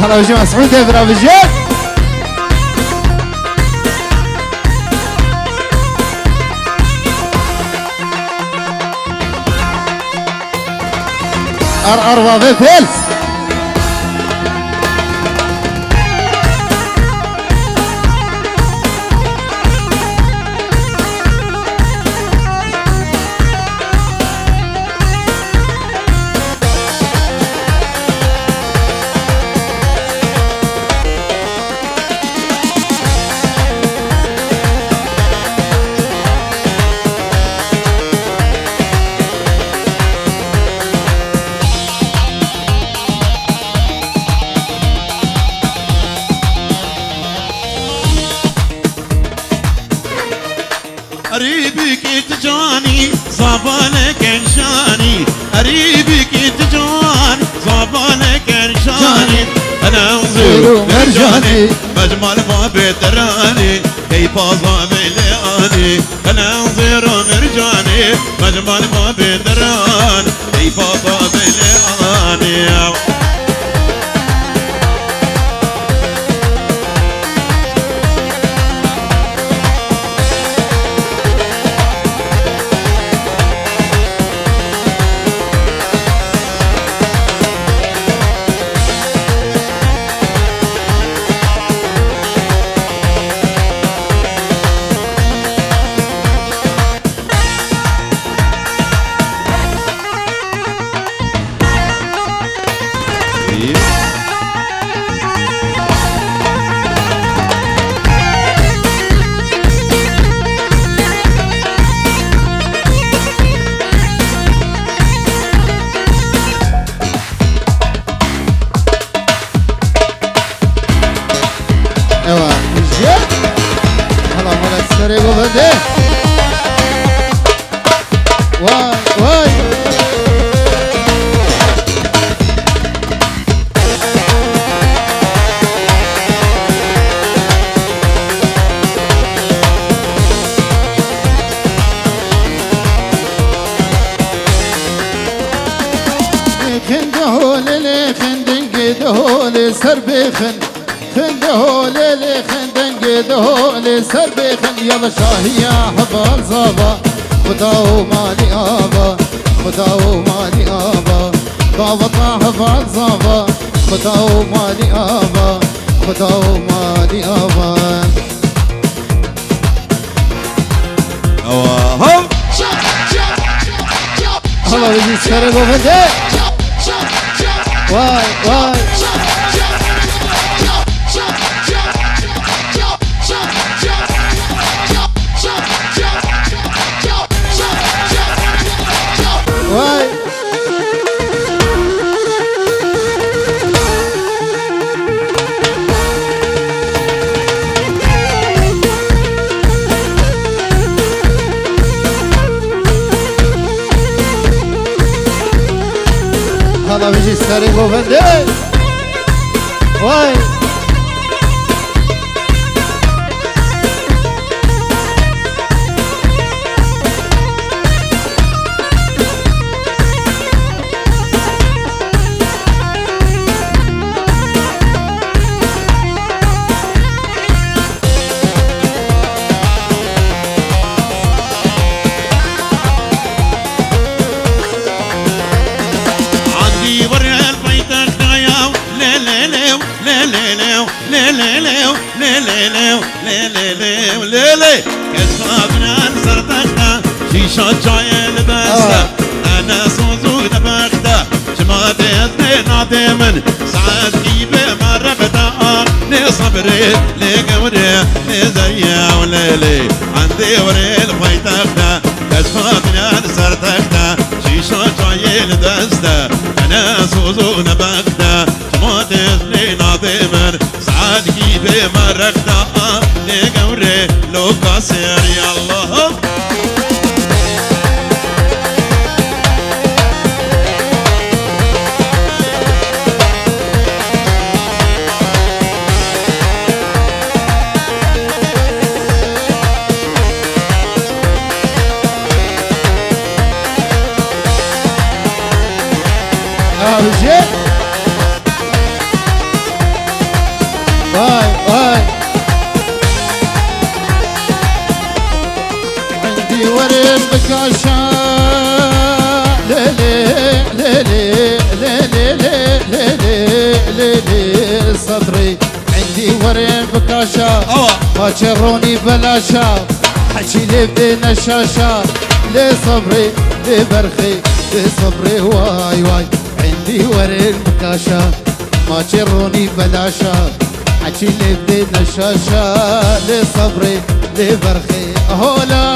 هلا وجه مسعود برافو جد. أربعة فيل مجمل ما بدراني كيف ضاملاني انا انظر مرجاني مجمل ما بدران كيف ضاملاني ايوه الجيل هلا مال السري وبدي واي واي خنده للي خندنقده لسربخن خنده ليلي خندنقده لسربخن يلا شاهية حبال زابا خداو مالي آبا خداو مالي آبا بابا حبال زابا خداو مالي آبا خداو مالي آبا اوه هلا بيجي سكري بوفندي واي واي واي هلا بيجي سكري بوفندي واي ليلي كسبنا صرتنا شيشة جاية لبسة أنا صوزو دبخته شمات اثنين عدمن سعاد كيبه مربتا لصبري لقوري لزيا وليلي عندي وريل فايتخته كسبنا صرتنا شيشة جاية لبسة أنا صوزو دبخته شمات اثنين عدمن سعاد كيبه مربتا لقوري لو كاسر يا الله الجيل واي واي عندي ورد بكاشا ليلي ليلي ليلي ليلي ليلي صدري عندي ورد بكاشا ما تشروني بلاشا حكي لي بدينا الشاشا لي صبري لي برخي لي صبري واي واي عندي ورد بكاشا ما تشروني بلاشا حكي لي بدينا الشاشا لي صبري لي برخي هولا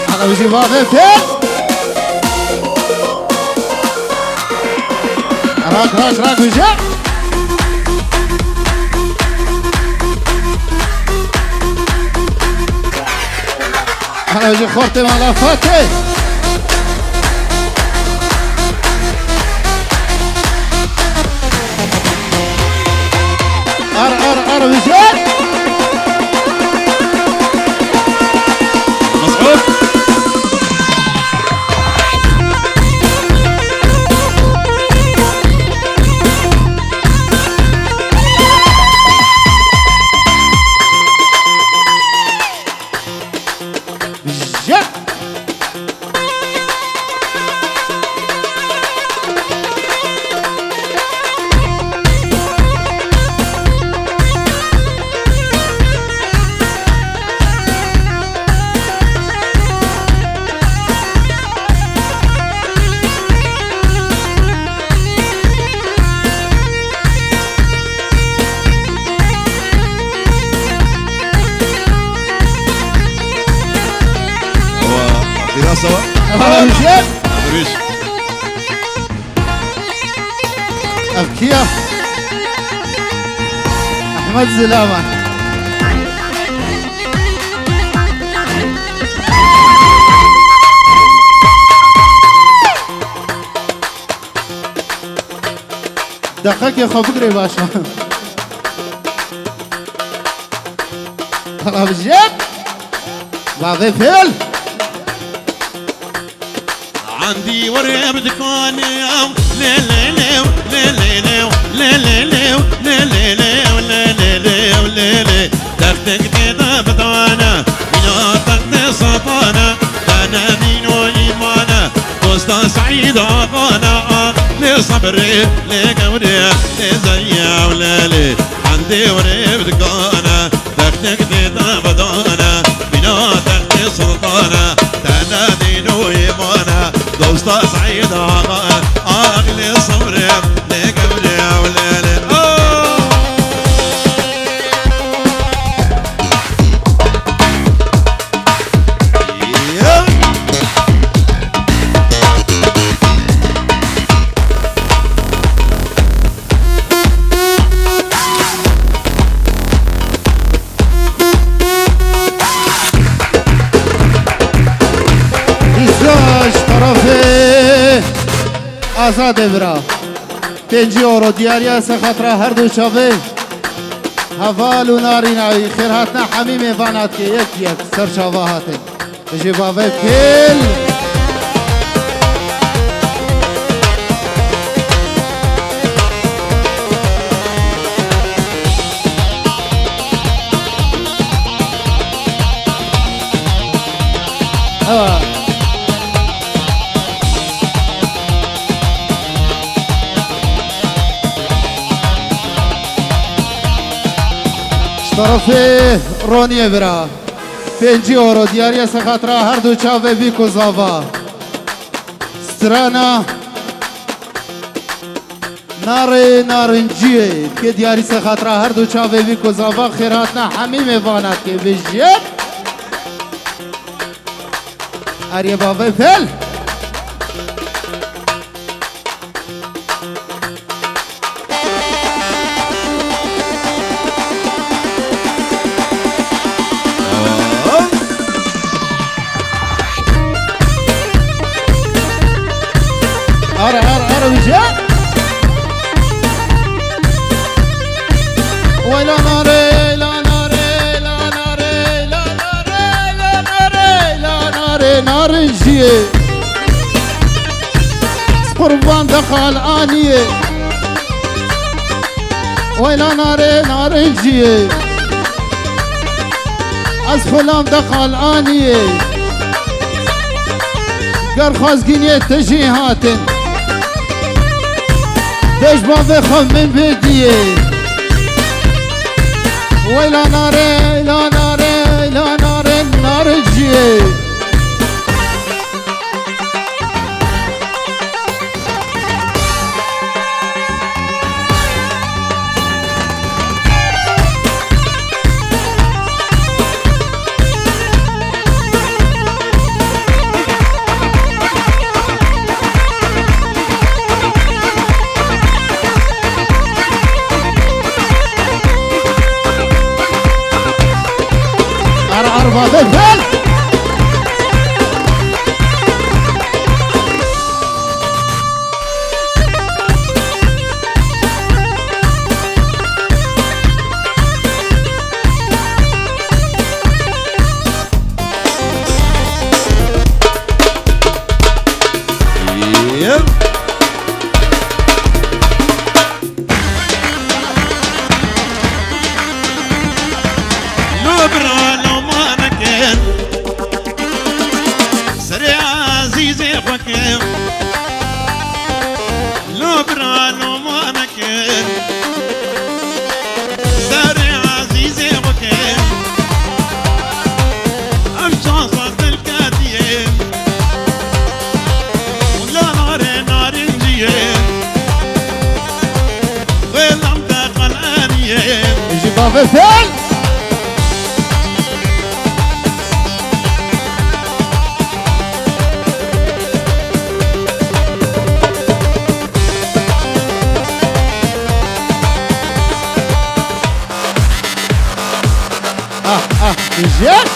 انا بجي بابا فين راك بجي انا بجي خورتي مالا فاتي رجال مسعود جا سوا رجال ريش أبكية أحمد زلامة دقيق يا خو بقري باشا رجال بعضي فيل عندي وريب دكاني ليلي ليلي ليلي ليلي ليلي تختك كده بدانا بناتك دي سطانا انا دين وايمانا دوستا سعيد اغانا لصبري لقوري لزيا وليلي عندي وريب دكانا تختك كده بدانا بناتك دي سطانا انا دين وايمانا دوستا سعيد اغلي صبري لقبلي وليلي آزاد برا 5 یورو دیاریا سخطرا هر دو شاوه حوال و نارینایی خیر هاتنا حمیم ایوانات که یک سر شاوه هاته جوابه کل طرفه رونیه برا 5 یورو دیاری سخاطرا هر دو چاوه بی کوزاوا سترانا نار نارنجیه که دیاری سخاطرا هر دو چاوه بی کوزاوا خیراتنا حمیم ایوانات که بجیب اریه بابه فل أرى وجاء ولا ناري لا ناري لا ناري لا ناري لا ناري لا ناري نارنجية قربان دخل آنية ولا ناري نارنجية از خلام دخل آنية قر خازقينية تجيهاتن دش ما بخم من بديه ولا ناري لا ناري لا ناري نارجيه طيب لو برا لو ما مكان سريع عزيزي وكان لو برا لو ما مكان سريع عزيزي وكان أمشى صوت الكاتيين ولا نار نار جيين ويلم دخل آنيين جباب الفيل رجال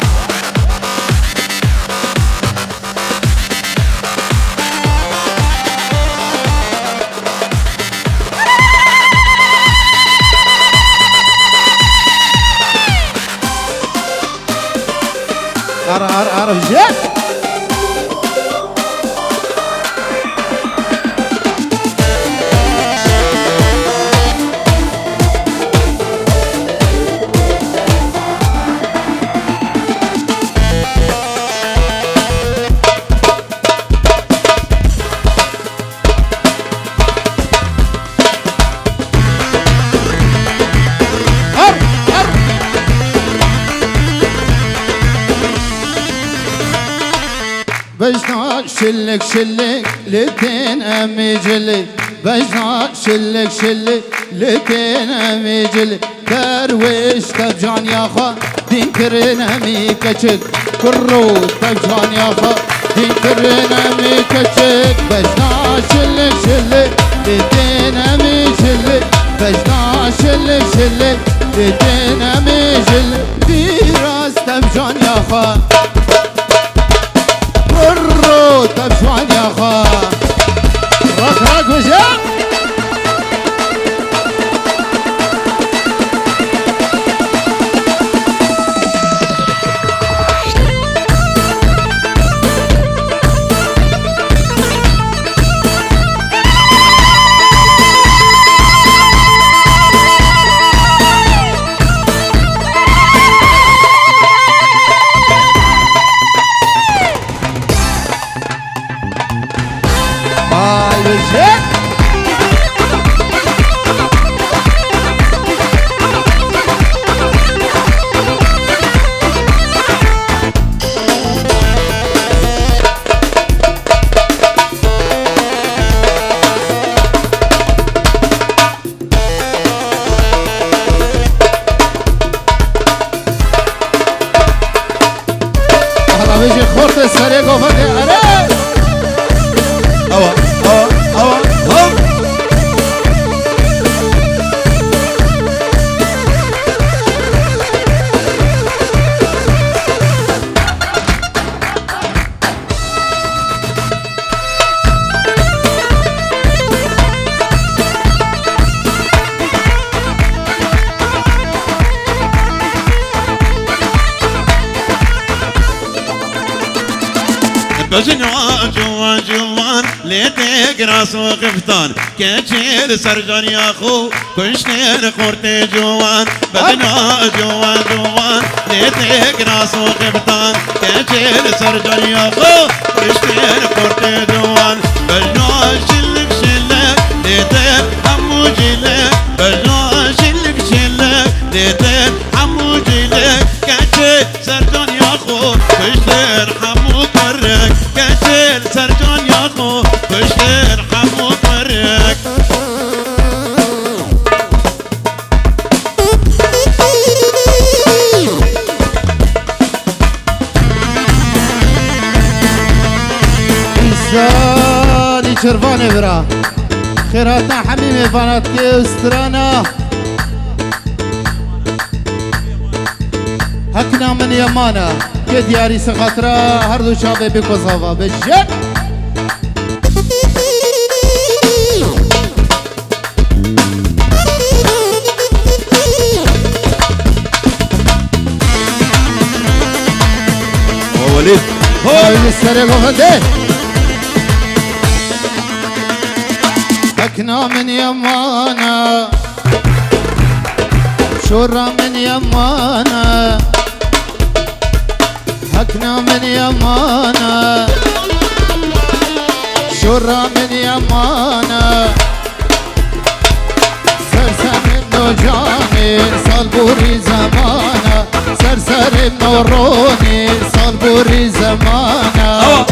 رجال بجنا شلك شلك لتين امي جلي بجنا شلك شلك لتين امي جلي درويش تبجان يا خا دين كرين امي كچك كرو تبجان يا خا دين كرين امي كچك بجنا شلك شلك لتين امي جلي بجنا شلك شلك لتين امي جلي ديراس تبجان يا خا برو تبشوان يا خا راك راك وجه بيجي خورت السريق وفدي أري أوا أوا أوا هم بجنوا جوان جوان ليتك راس وقفتان كتير سرجان يا خو كشتين خورتي جوان بجنوا جوان جوان ليتك راس وقفتان كتير سرجان يا خو كشتين خورتي جوان بجنوا شلك شلك ليتك حمو جلك بجنوا شلك شلك ليتك حمو جلك كتير سرجان يا خو كشتين حمو طرك كتير سرجان يا خو كشتين حمو طرك إنساني شرفاني برا خيراتنا حميمي فاناتكي استرانا هكنا من يمانا كدياري سخاطرا هردو شابي بكوزافا بالجد وليد هو السريق وفده هكنا من يمانا شورا من يمانا هكنا من يمانا شورا من يمانا سرسر نوجاني صالبوري زمانا سرسر نوروني صالبوري زمانا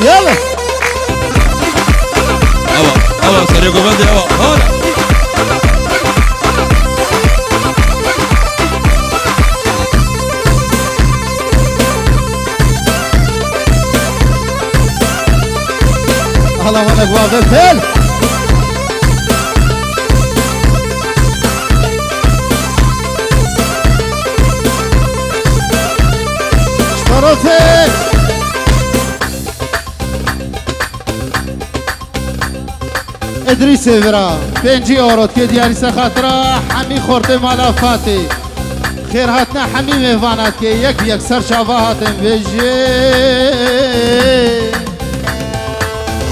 يلا اوا سريع قبندي اوا هلا هلا وانا قواعد الفيل اشتريتك ادريس برا 5 اورو که دیاری سخاطرا حمی خورده مالا فاتی خیر هاتنا حمی میوانات که یک سر شاوا هاتن بجی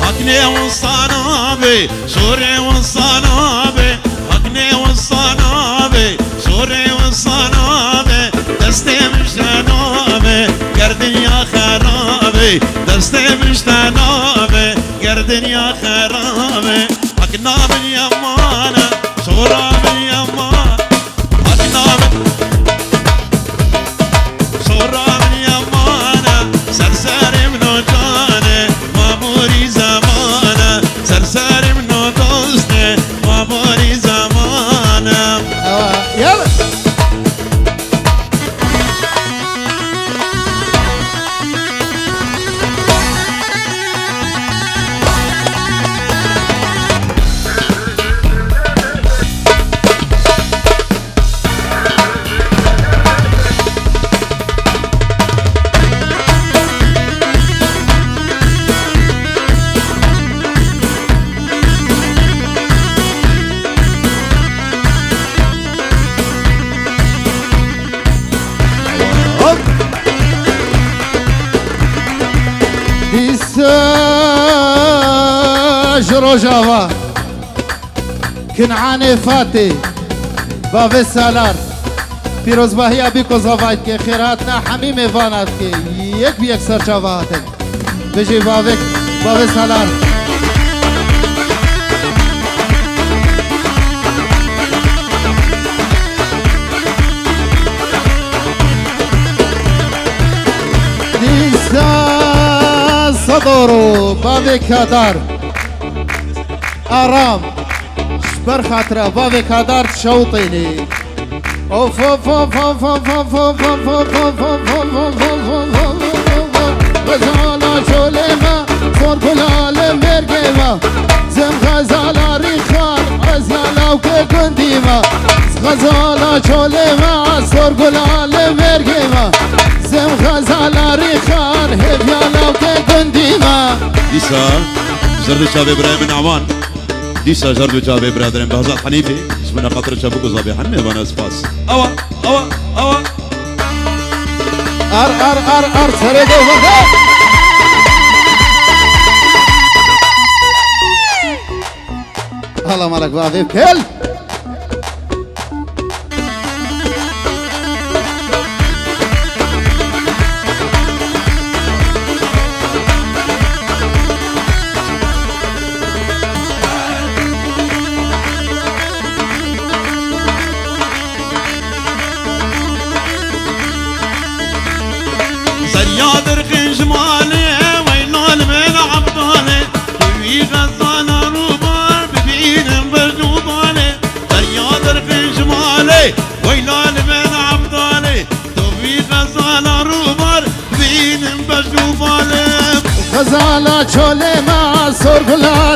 هكني والصنابي سوري والصنابي هكني والصنابي سوري والصنابي دستي مش تنابي قردن يا خرابي دستي مش تنابي قردن يا خرابي هكنا من يمانا سورا من يمانا هكنا من سورا من يمانا سرسري من وجاني ماموري زمانه سرسري من دوستي ماموري زمانه يلا روجاوا کنعان فاتی باوی سالار پیروز باهی بیکو زواید که خیراتنا حمیم وانات که یک سر جواهد بجی باوی سالار دیسا صدورو باوی کادار آرام شبر خاطره باوی کادار شوطینی اوف اوف اوف اوف اوف اوف اوف اوف اوف اوف غزالا شولما صور گلال مرگما زم غزالا ریخان غزالا و که گندیما غزالا شولما صور گلال مرگما زم غزالا ریخان هفیالا و که گندیما ديسا زرد شابي ابراهيم من عمان ديسا زرد شابي ابراهيم بهزار حنيفي اسمنا خاطر شابك وزابي حمي وانا سباس اوا ار سريدو وغا هلا مالك بابي بيل سريادر خنج مالي وينال من عبدالي توي غزانا روبار ببين بجنوبالي سريادر خنج مالي وينال من عبدالي توي غزانا روبار ببين بجنوبالي غزالا چوله ما سرگلا